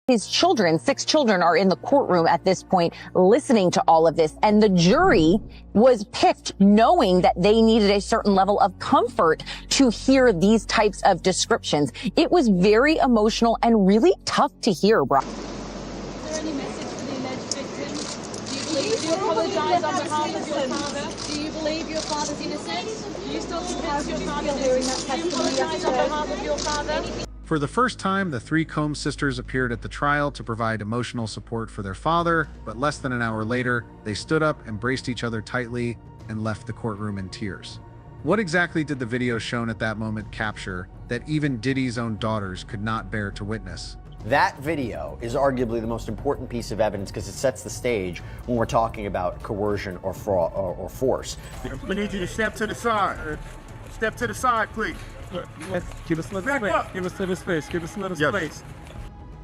His children, 6 children, are in the courtroom at this point listening to all of this. And the jury was picked knowing that they needed a certain level of comfort to hear these types of descriptions. It was very emotional and really tough to hear, bro. Is there any message for the alleged victim? Do you apologize on behalf of your father? Do you believe your father's innocent? Do you still convince your father hearing that testimony? Do you apologize on behalf of your father? For the first time, the three Combs sisters appeared at the trial to provide emotional support for their father, but less than an hour later, they stood up, embraced each other tightly, and left the courtroom in tears. What exactly did the video shown at that moment capture that even Diddy's own daughters could not bear to witness? That video is arguably the most important piece of evidence because it sets the stage when we're talking about coercion or fraud or force. We need you to step to the side. Step to the side, please. Let's give us a little space. Give us a little space. Give us a little space.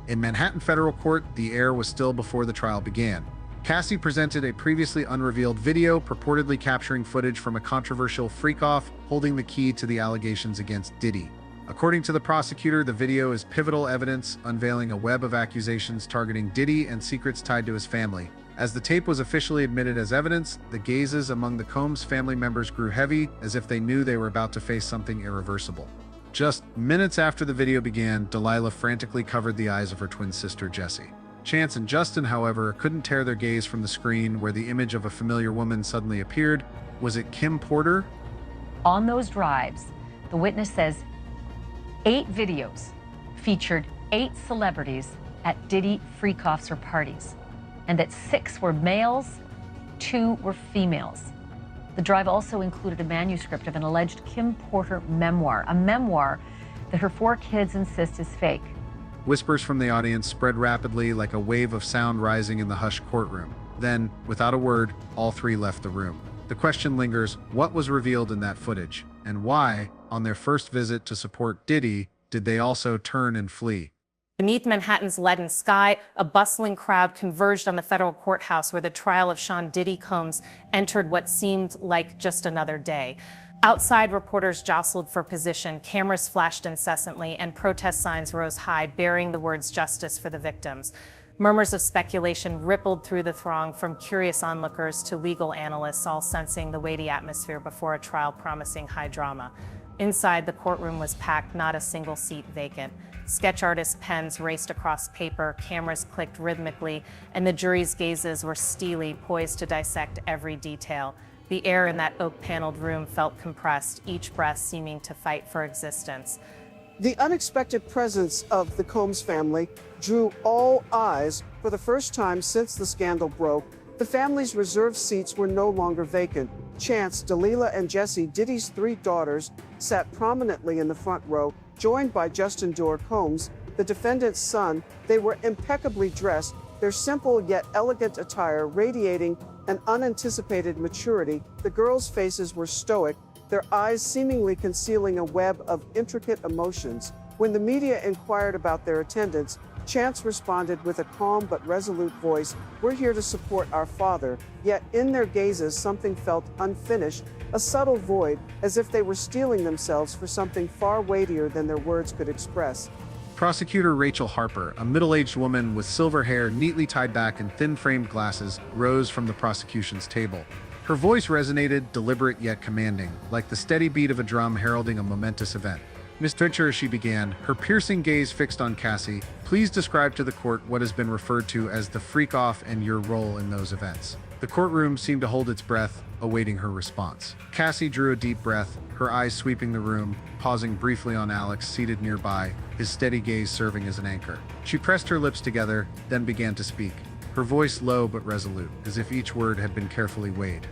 In Manhattan federal court, the air was still before the trial began. Cassie presented a previously unrevealed video purportedly capturing footage from a controversial freak-off holding the key to the allegations against Diddy. According to the prosecutor, the video is pivotal evidence unveiling a web of accusations targeting Diddy and secrets tied to his family. As the tape was officially admitted as evidence, the gazes among the Combs family members grew heavy, as if they knew they were about to face something irreversible. Just minutes after the video began, Delilah frantically covered the eyes of her twin sister, Jessie. Chance and Justin, however, couldn't tear their gaze from the screen where the image of a familiar woman suddenly appeared. Was it Kim Porter? On those drives, the witness says 8 videos featured 8 celebrities at Diddy freak-offs or parties, and that 6 were males, 2 were females. The drive also included a manuscript of an alleged Kim Porter memoir, a memoir that her 4 kids insist is fake. Whispers from the audience spread rapidly like a wave of sound rising in the hushed courtroom. Then, without a word, all 3 left the room. The question lingers, what was revealed in that footage? And why, on their first visit to support Diddy, did they also turn and flee? Beneath Manhattan's leaden sky, a bustling crowd converged on the federal courthouse where the trial of Sean Diddy Combs entered what seemed like just another day. Outside, reporters jostled for position, cameras flashed incessantly, and protest signs rose high, bearing the words "Justice for the victims." Murmurs of speculation rippled through the throng, from curious onlookers to legal analysts, all sensing the weighty atmosphere before a trial promising high drama. Inside, the courtroom was packed, not a single seat vacant. Sketch artists' pens raced across paper, cameras clicked rhythmically, and the jury's gazes were steely, poised to dissect every detail. The air in that oak-paneled room felt compressed, each breath seeming to fight for existence. The unexpected presence of the Combs family drew all eyes. For the first time since the scandal broke, the family's reserved seats were no longer vacant. Chance, Delilah, and Jessie, Diddy's 3 daughters, sat prominently in the front row, joined by Justin Combs, the defendant's son. They were impeccably dressed, their simple yet elegant attire radiating an unanticipated maturity. The girls' faces were stoic, their eyes seemingly concealing a web of intricate emotions. When the media inquired about their attendance, Chance responded with a calm but resolute voice, "We're here to support our father." Yet in their gazes something felt unfinished, a subtle void, as if they were steeling themselves for something far weightier than their words could express. Prosecutor Rachel Harper, a middle-aged woman with silver hair neatly tied back and thin-framed glasses, rose from the prosecution's table. Her voice resonated, deliberate yet commanding, like the steady beat of a drum heralding a momentous event. Ms. Fincher, she began, her piercing gaze fixed on Cassie. Please describe to the court what has been referred to as the freak-off and your role in those events. The courtroom seemed to hold its breath, awaiting her response. Cassie drew a deep breath, her eyes sweeping the room, pausing briefly on Alex, seated nearby, his steady gaze serving as an anchor. She pressed her lips together, then began to speak, her voice low but resolute, as if each word had been carefully weighed.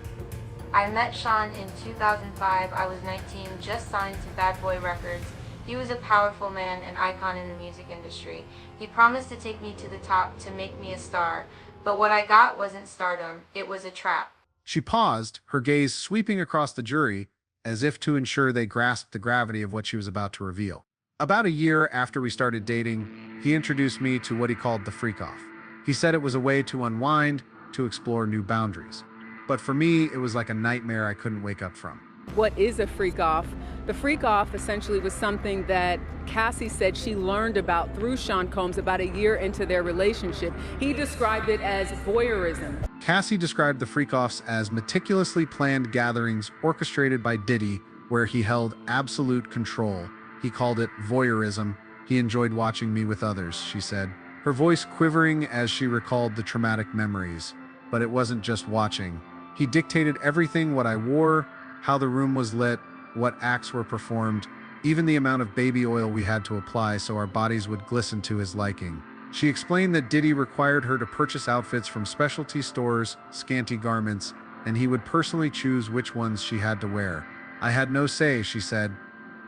I met Sean in 2005. I was 19, just signed to Bad Boy Records. He was a powerful man, an icon in the music industry. He promised to take me to the top, to make me a star. But what I got wasn't stardom, it was a trap. She paused, her gaze sweeping across the jury, as if to ensure they grasped the gravity of what she was about to reveal. About a year after we started dating, he introduced me to what he called the freak-off. He said it was a way to unwind, to explore new boundaries. But for me, it was like a nightmare I couldn't wake up from. What is a freak off? The freak off essentially was something that Cassie said she learned about through Sean Combs about a year into their relationship. He described it as voyeurism. Cassie described the freak-offs as meticulously planned gatherings orchestrated by Diddy, where he held absolute control. He called it voyeurism. He enjoyed watching me with others, she said, her voice quivering as she recalled the traumatic memories. But it wasn't just watching. He dictated everything: what I wore, how the room was lit, what acts were performed, even the amount of baby oil we had to apply so our bodies would glisten to his liking. She explained that Diddy required her to purchase outfits from specialty stores, scanty garments, and he would personally choose which ones she had to wear. I had no say, she said,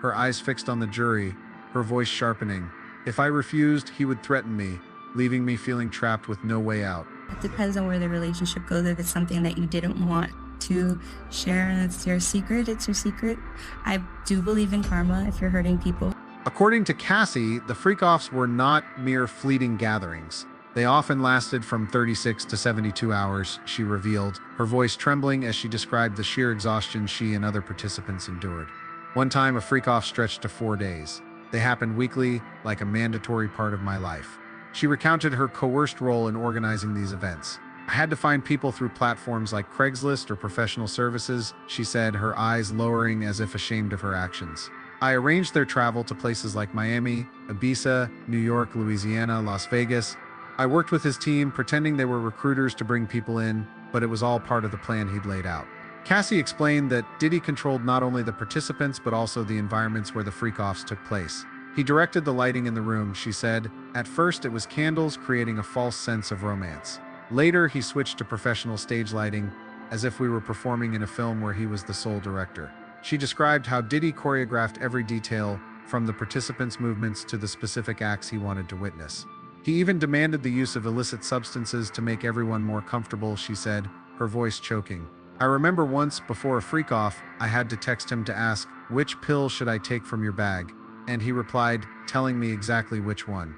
her eyes fixed on the jury, her voice sharpening. If I refused, he would threaten me, leaving me feeling trapped with no way out. It depends on where the relationship goes. If it's something that you didn't want to share and it's your secret, it's your secret. I do believe in karma if you're hurting people. According to Cassie, the freak-offs were not mere fleeting gatherings. They often lasted from 36 to 72 hours, she revealed, her voice trembling as she described the sheer exhaustion she and other participants endured. One time, a freak-off stretched to 4 days. They happened weekly, like a mandatory part of my life. She recounted her coerced role in organizing these events. I had to find people through platforms like Craigslist or professional services, she said, her eyes lowering as if ashamed of her actions. I arranged their travel to places like Miami, Ibiza, New York, Louisiana, Las Vegas. I worked with his team, pretending they were recruiters to bring people in, but it was all part of the plan he'd laid out. Cassie explained that Diddy controlled not only the participants but also the environments where the freak-offs took place. He directed the lighting in the room, she said. At first, it was candles, creating a false sense of romance. Later, he switched to professional stage lighting, as if we were performing in a film where he was the sole director. She described how Diddy choreographed every detail, from the participants' movements to the specific acts he wanted to witness. He even demanded the use of illicit substances to make everyone more comfortable, she said, her voice choking. I remember once, before a freak-off, I had to text him to ask, "Which pill should I take from your bag?" And he replied, telling me exactly which one.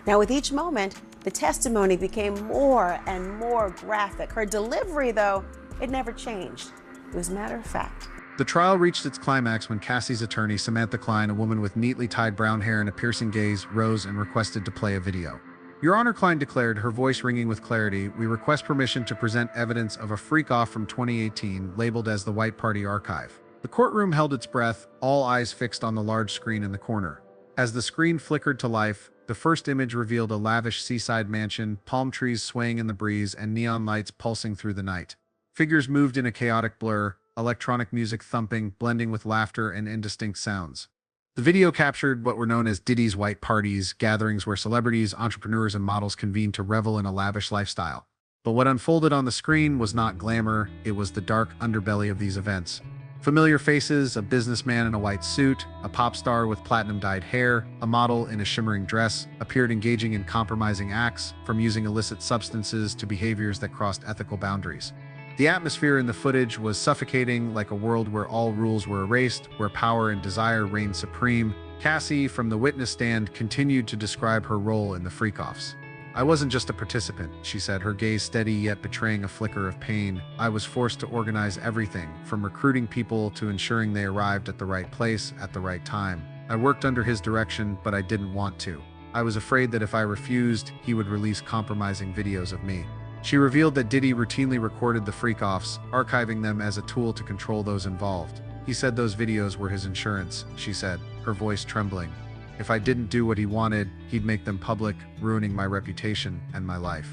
Now, with each moment, the testimony became more and more graphic. Her delivery, though, it never changed. It was matter of fact. The trial reached its climax when Cassie's attorney, Samantha Klein, a woman with neatly tied brown hair and a piercing gaze, rose and requested to play a video. Your Honor, Klein declared, her voice ringing with clarity, we request permission to present evidence of a freak-off from 2018 labeled as the White Party Archive. The courtroom held its breath, all eyes fixed on the large screen in the corner. As the screen flickered to life, the first image revealed a lavish seaside mansion, palm trees swaying in the breeze, and neon lights pulsing through the night. Figures moved in a chaotic blur, electronic music thumping, blending with laughter and indistinct sounds. The video captured what were known as Diddy's white parties, gatherings where celebrities, entrepreneurs, and models convened to revel in a lavish lifestyle. But what unfolded on the screen was not glamour, it was the dark underbelly of these events. Familiar faces, a businessman in a white suit, a pop star with platinum-dyed hair, a model in a shimmering dress, appeared engaging in compromising acts, from using illicit substances to behaviors that crossed ethical boundaries. The atmosphere in the footage was suffocating, like a world where all rules were erased, where power and desire reigned supreme. Cassie, from the witness stand, continued to describe her role in the freak-offs. I wasn't just a participant, she said, her gaze steady yet betraying a flicker of pain. I was forced to organize everything, from recruiting people to ensuring they arrived at the right place at the right time. I worked under his direction, but I didn't want to. I was afraid that if I refused, he would release compromising videos of me. She revealed that Diddy routinely recorded the freak-offs, archiving them as a tool to control those involved. He said those videos were his insurance, she said, her voice trembling. If I didn't do what he wanted, he'd make them public, ruining my reputation and my life.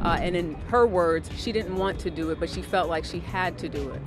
And in her words, she didn't want to do it, but she felt like she had to do it.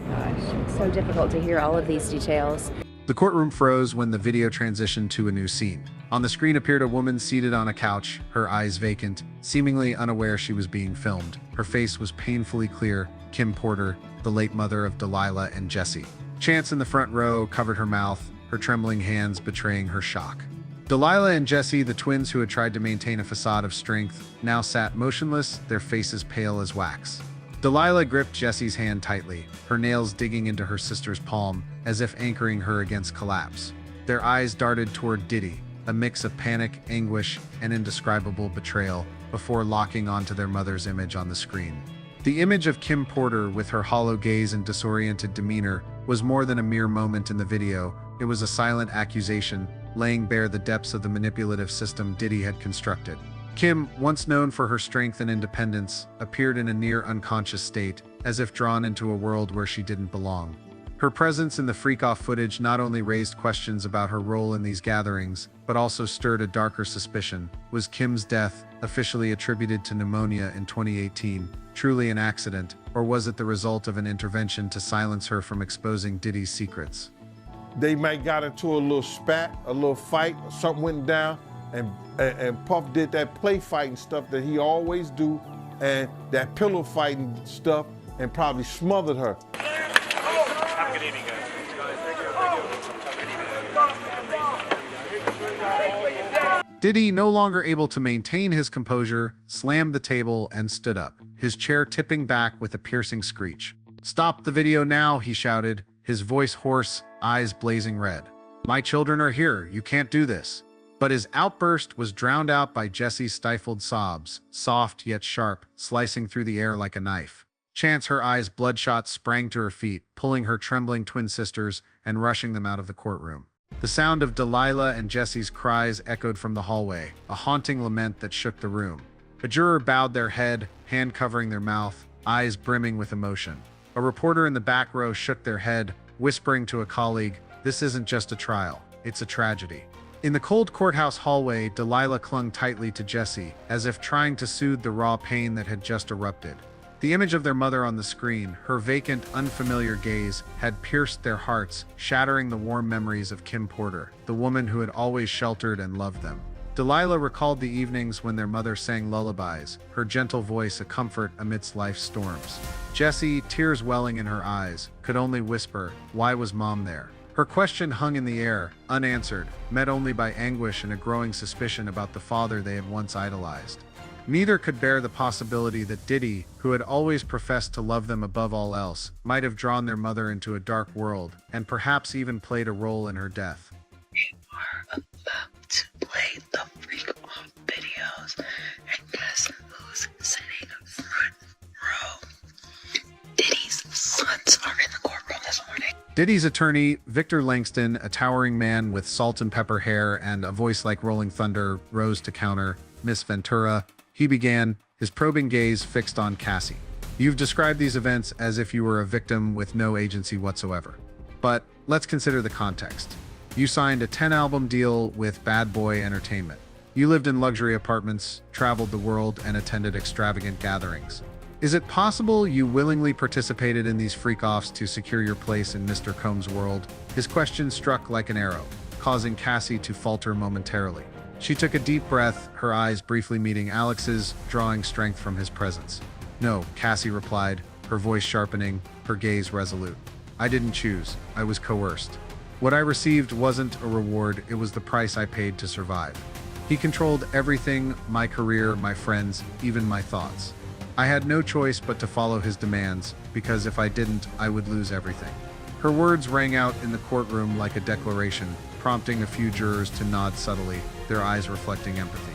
Gosh, it's so difficult to hear all of these details. The courtroom froze when the video transitioned to a new scene. On the screen appeared a woman seated on a couch, her eyes vacant, seemingly unaware she was being filmed. Her face was painfully clear, Kim Porter, the late mother of Delilah and Jesse. Chance in the front row covered her mouth, her trembling hands betraying her shock. Delilah and Jesse, the twins who had tried to maintain a facade of strength, now sat motionless, their faces pale as wax. Delilah gripped Jesse's hand tightly, her nails digging into her sister's palm, as if anchoring her against collapse. Their eyes darted toward Diddy, a mix of panic, anguish, and indescribable betrayal, before locking onto their mother's image on the screen. The image of Kim Porter with her hollow gaze and disoriented demeanor was more than a mere moment in the video. It was a silent accusation, laying bare the depths of the manipulative system Diddy had constructed. Kim, once known for her strength and independence, appeared in a near unconscious state, as if drawn into a world where she didn't belong. Her presence in the freak-off footage not only raised questions about her role in these gatherings, but also stirred a darker suspicion. Was Kim's death, officially attributed to pneumonia in 2018, truly an accident, or was it the result of an intervention to silence her from exposing Diddy's secrets? They might got into a little spat, a little fight, or something went down, and Puff did that play fighting stuff that he always do, and that pillow fighting stuff, and probably smothered her. Have a good evening, guys. Diddy, no longer able to maintain his composure, slammed the table and stood up, his chair tipping back with a piercing screech. "Stop the video now," he shouted, his voice hoarse, eyes blazing red. "My children are here, you can't do this." But his outburst was drowned out by Jessie's stifled sobs, soft yet sharp, slicing through the air like a knife. Chance, her eyes bloodshot, sprang to her feet, pulling her trembling twin sisters and rushing them out of the courtroom. The sound of Delilah and Jessie's cries echoed from the hallway, a haunting lament that shook the room. A juror bowed their head, hand covering their mouth, eyes brimming with emotion. A reporter in the back row shook their head, whispering to a colleague, "This isn't just a trial, it's a tragedy." In the cold courthouse hallway, Delilah clung tightly to Jessie, as if trying to soothe the raw pain that had just erupted. The image of their mother on the screen, her vacant, unfamiliar gaze, had pierced their hearts, shattering the warm memories of Kim Porter, the woman who had always sheltered and loved them. Delilah recalled the evenings when their mother sang lullabies, her gentle voice a comfort amidst life's storms. Jessie, tears welling in her eyes, could only whisper, "Why was Mom there?" Her question hung in the air, unanswered, met only by anguish and a growing suspicion about the father they had once idolized. Neither could bear the possibility that Diddy, who had always professed to love them above all else, might have drawn their mother into a dark world, and perhaps even played a role in her death. We are about to play the freak-off videos, and guess who's sitting front row? Diddy's sons are in the courtroom this morning. Diddy's attorney, Victor Langston, a towering man with salt and pepper hair and a voice like rolling thunder, rose to counter. "Miss Ventura," he began, his probing gaze fixed on Cassie. "You've described these events as if you were a victim with no agency whatsoever. But let's consider the context. You signed a 10-album deal with Bad Boy Entertainment. You lived in luxury apartments, traveled the world, and attended extravagant gatherings. Is it possible you willingly participated in these freak-offs to secure your place in Mr. Combs' world?" His question struck like an arrow, causing Cassie to falter momentarily. She took a deep breath, her eyes briefly meeting Alex's, drawing strength from his presence. "No," Cassie replied, her voice sharpening, her gaze resolute. "I didn't choose. I was coerced. What I received wasn't a reward, it was the price I paid to survive." He controlled everything, my career, my friends, even my thoughts. I had no choice but to follow his demands, because if I didn't, I would lose everything. Her words rang out in the courtroom like a declaration, prompting a few jurors to nod subtly, their eyes reflecting empathy.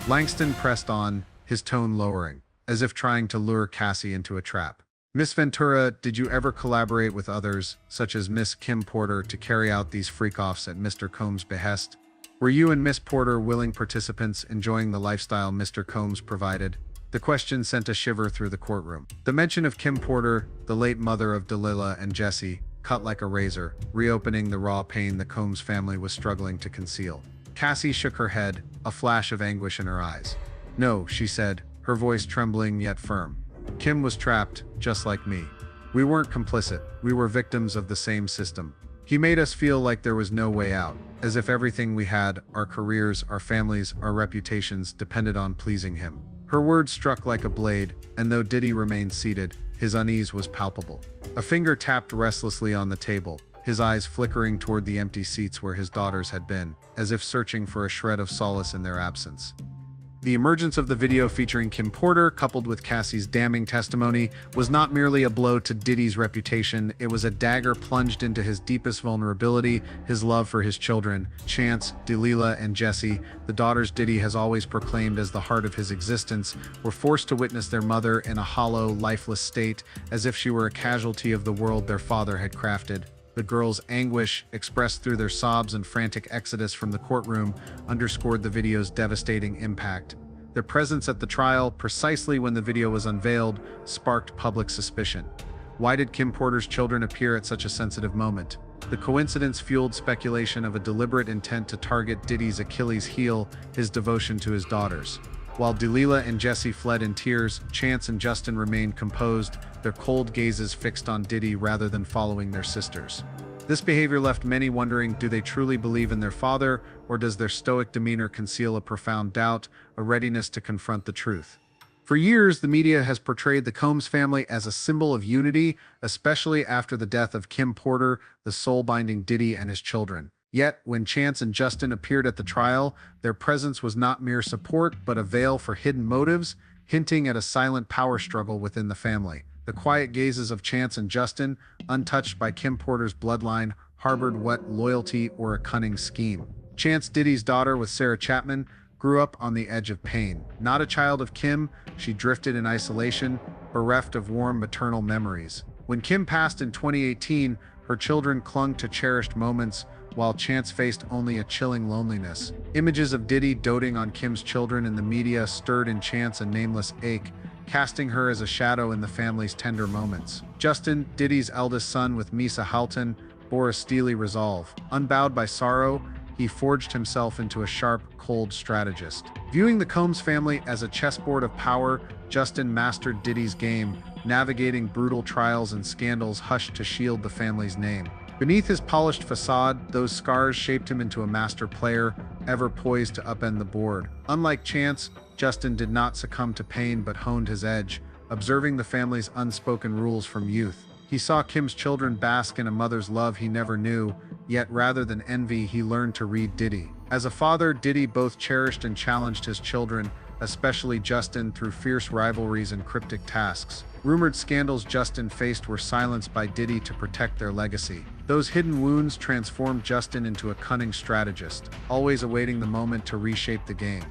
Langston pressed on, his tone lowering, as if trying to lure Cassie into a trap. "Miss Ventura, did you ever collaborate with others, such as Miss Kim Porter, to carry out these freak-offs at Mr. Combs' behest? Were you and Miss Porter willing participants enjoying the lifestyle Mr. Combs provided?" The question sent a shiver through the courtroom. The mention of Kim Porter, the late mother of Delilah and Jessie, cut like a razor, reopening the raw pain the Combs family was struggling to conceal. Cassie shook her head, a flash of anguish in her eyes. "No," she said, her voice trembling yet firm. "Kim was trapped, just like me. We weren't complicit, we were victims of the same system. He made us feel like there was no way out, as if everything we had, our careers, our families, our reputations, depended on pleasing him." Her words struck like a blade, and though Diddy remained seated, his unease was palpable. A finger tapped restlessly on the table, his eyes flickering toward the empty seats where his daughters had been, as if searching for a shred of solace in their absence. The emergence of the video featuring Kim Porter, coupled with Cassie's damning testimony, was not merely a blow to Diddy's reputation, it was a dagger plunged into his deepest vulnerability, his love for his children, Chance, Delilah, and Jessie, the daughters Diddy has always proclaimed as the heart of his existence, were forced to witness their mother in a hollow, lifeless state, as if she were a casualty of the world their father had crafted. The girls' anguish, expressed through their sobs and frantic exodus from the courtroom, underscored the video's devastating impact. Their presence at the trial, precisely when the video was unveiled, sparked public suspicion. Why did Kim Porter's children appear at such a sensitive moment? The coincidence fueled speculation of a deliberate intent to target Diddy's Achilles heel, his devotion to his daughters. While Delilah and Jessie fled in tears, Chance and Justin remained composed, their cold gazes fixed on Diddy rather than following their sisters. This behavior left many wondering, do they truly believe in their father, or does their stoic demeanor conceal a profound doubt, a readiness to confront the truth? For years, the media has portrayed the Combs family as a symbol of unity, especially after the death of Kim Porter, the soul-binding Diddy and his children. Yet, when Chance and Justin appeared at the trial, their presence was not mere support, but a veil for hidden motives, hinting at a silent power struggle within the family. The quiet gazes of Chance and Justin, untouched by Kim Porter's bloodline, harbored what loyalty or a cunning scheme. Chance, Diddy's daughter with Sarah Chapman, grew up on the edge of pain. Not a child of Kim, she drifted in isolation, bereft of warm maternal memories. When Kim passed in 2018, her children clung to cherished moments, while Chance faced only a chilling loneliness. Images of Diddy doting on Kim's children in the media stirred in Chance a nameless ache, casting her as a shadow in the family's tender moments. Justin, Diddy's eldest son with Misa Halton, bore a steely resolve. Unbowed by sorrow, he forged himself into a sharp, cold strategist. Viewing the Combs family as a chessboard of power, Justin mastered Diddy's game, navigating brutal trials and scandals hushed to shield the family's name. Beneath his polished facade, those scars shaped him into a master player, ever poised to upend the board. Unlike Chance, Justin did not succumb to pain but honed his edge, observing the family's unspoken rules from youth. He saw Kim's children bask in a mother's love he never knew, yet rather than envy, he learned to read Diddy. As a father, Diddy both cherished and challenged his children, especially Justin, through fierce rivalries and cryptic tasks. Rumored scandals Justin faced were silenced by Diddy to protect their legacy. Those hidden wounds transformed Justin into a cunning strategist, always awaiting the moment to reshape the game.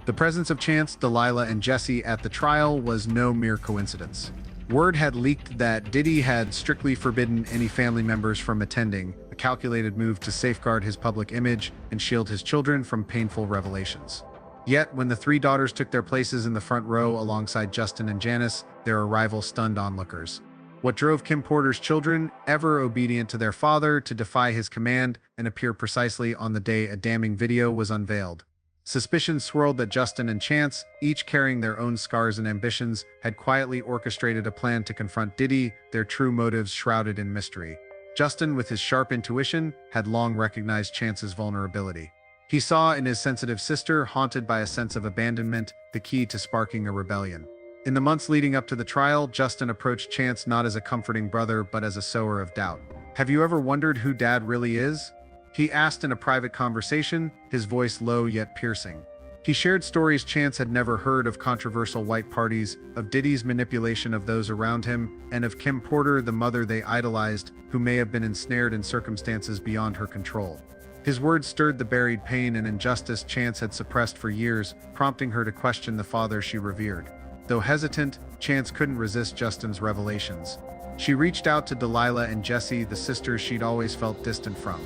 The presence of Chance, Delilah, and Jessie at the trial was no mere coincidence. Word had leaked that Diddy had strictly forbidden any family members from attending, a calculated move to safeguard his public image and shield his children from painful revelations. Yet, when the three daughters took their places in the front row alongside Justin and Janice, their arrival stunned onlookers. What drove Kim Porter's children, ever obedient to their father, to defy his command and appear precisely on the day a damning video was unveiled? Suspicions swirled that Justin and Chance, each carrying their own scars and ambitions, had quietly orchestrated a plan to confront Diddy, their true motives shrouded in mystery. Justin, with his sharp intuition, had long recognized Chance's vulnerability. He saw in his sensitive sister, haunted by a sense of abandonment, the key to sparking a rebellion. In the months leading up to the trial, Justin approached Chance not as a comforting brother, but as a sower of doubt. "Have you ever wondered who Dad really is?" he asked in a private conversation, his voice low yet piercing. He shared stories Chance had never heard of controversial white parties, of Diddy's manipulation of those around him, and of Kim Porter, the mother they idolized, who may have been ensnared in circumstances beyond her control. His words stirred the buried pain and injustice Chance had suppressed for years, prompting her to question the father she revered. Though hesitant, Chance couldn't resist Justin's revelations. She reached out to Delilah and Jessie, the sisters she'd always felt distant from.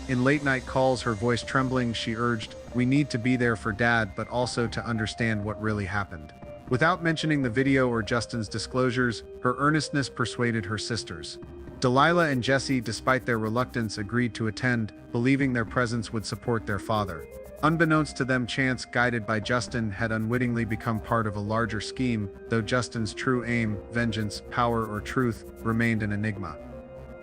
In late-night calls, her voice trembling, she urged, "We need to be there for Dad, but also to understand what really happened." Without mentioning the video or Justin's disclosures, her earnestness persuaded her sisters. Delilah and Jessie, despite their reluctance, agreed to attend, believing their presence would support their father. Unbeknownst to them, Chance, guided by Justin, had unwittingly become part of a larger scheme, though Justin's true aim, vengeance, power, or truth, remained an enigma.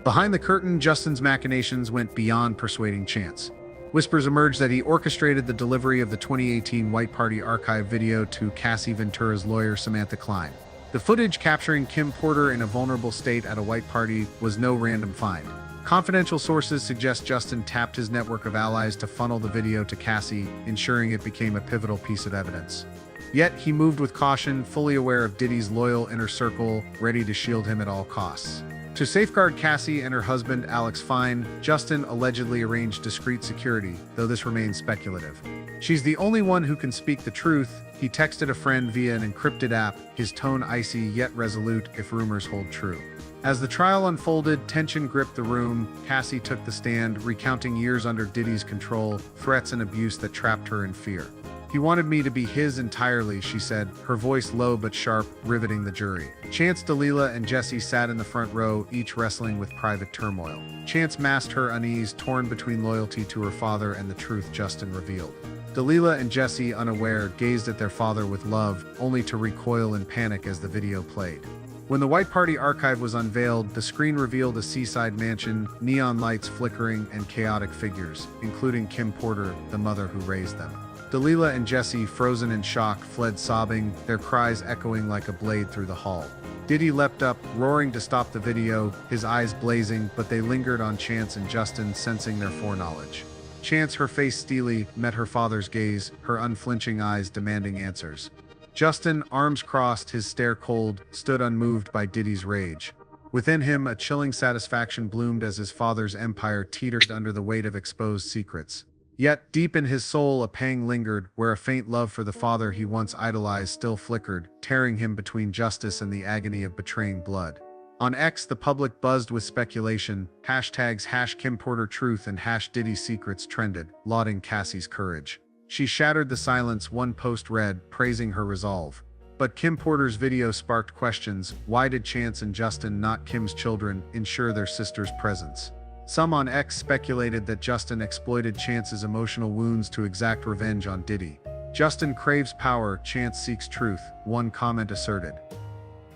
Behind the curtain, Justin's machinations went beyond persuading Chance. Whispers emerged that he orchestrated the delivery of the 2018 White Party archive video to Cassie Ventura's lawyer, Samantha Klein. The footage capturing Kim Porter in a vulnerable state at a white party was no random find. Confidential sources suggest Justin tapped his network of allies to funnel the video to Cassie, ensuring it became a pivotal piece of evidence. Yet, he moved with caution, fully aware of Diddy's loyal inner circle, ready to shield him at all costs. To safeguard Cassie and her husband, Alex Fine, Justin allegedly arranged discreet security, though this remains speculative. "She's the only one who can speak the truth," he texted a friend via an encrypted app, his tone icy yet resolute if rumors hold true. As the trial unfolded, tension gripped the room. Cassie took the stand, recounting years under Diddy's control, threats and abuse that trapped her in fear. "He wanted me to be his entirely," she said, her voice low but sharp, riveting the jury. Chance, Delilah, and Jesse sat in the front row, each wrestling with private turmoil. Chance masked her unease, torn between loyalty to her father and the truth Justin revealed. Delilah and Jesse, unaware, gazed at their father with love, only to recoil in panic as the video played. When the White Party archive was unveiled, the screen revealed a seaside mansion, neon lights flickering, and chaotic figures, including Kim Porter, the mother who raised them. Delilah and Jesse, frozen in shock, fled sobbing, their cries echoing like a blade through the hall. Diddy leapt up, roaring to stop the video, his eyes blazing, but they lingered on Chance and Justin, sensing their foreknowledge. Chance, her face steely, met her father's gaze, her unflinching eyes demanding answers. Justin, arms crossed, his stare cold, stood unmoved by Diddy's rage. Within him, a chilling satisfaction bloomed as his father's empire teetered under the weight of exposed secrets. Yet, deep in his soul, a pang lingered, where a faint love for the father he once idolized still flickered, tearing him between justice and the agony of betraying blood. On X, the public buzzed with speculation. Hashtags #KimPorterTruth and #DiddySecrets trended, lauding Cassie's courage. She shattered the silence, one post read, praising her resolve. But Kim Porter's video sparked questions. Why did Chance and Justin, not Kim's children, ensure their sister's presence? Some on X speculated that Justin exploited Chance's emotional wounds to exact revenge on Diddy. "Justin craves power, Chance seeks truth," one comment asserted.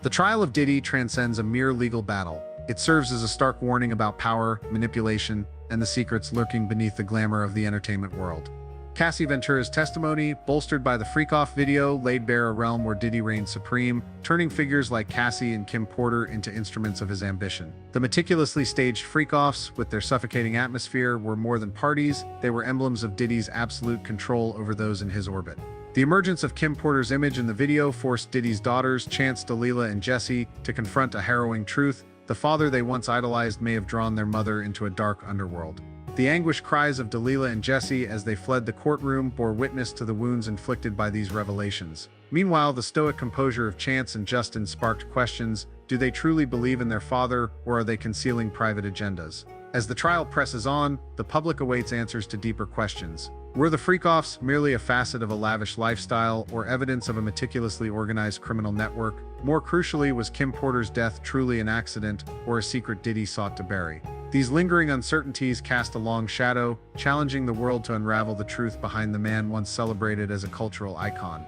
The trial of Diddy transcends a mere legal battle. It serves as a stark warning about power, manipulation, and the secrets lurking beneath the glamour of the entertainment world. Cassie Ventura's testimony, bolstered by the Freak-Off video, laid bare a realm where Diddy reigned supreme, turning figures like Cassie and Kim Porter into instruments of his ambition. The meticulously staged Freak-Offs, with their suffocating atmosphere, were more than parties, they were emblems of Diddy's absolute control over those in his orbit. The emergence of Kim Porter's image in the video forced Diddy's daughters, Chance, Delilah, and Jesse, to confront a harrowing truth. The father they once idolized may have drawn their mother into a dark underworld. The anguished cries of Delilah and Jesse as they fled the courtroom bore witness to the wounds inflicted by these revelations. Meanwhile, the stoic composure of Chance and Justin sparked questions. Do they truly believe in their father, or are they concealing private agendas? As the trial presses on, the public awaits answers to deeper questions. Were the Freak-Offs merely a facet of a lavish lifestyle, or evidence of a meticulously organized criminal network? More crucially, was Kim Porter's death truly an accident, or a secret Diddy sought to bury? These lingering uncertainties cast a long shadow, challenging the world to unravel the truth behind the man once celebrated as a cultural icon.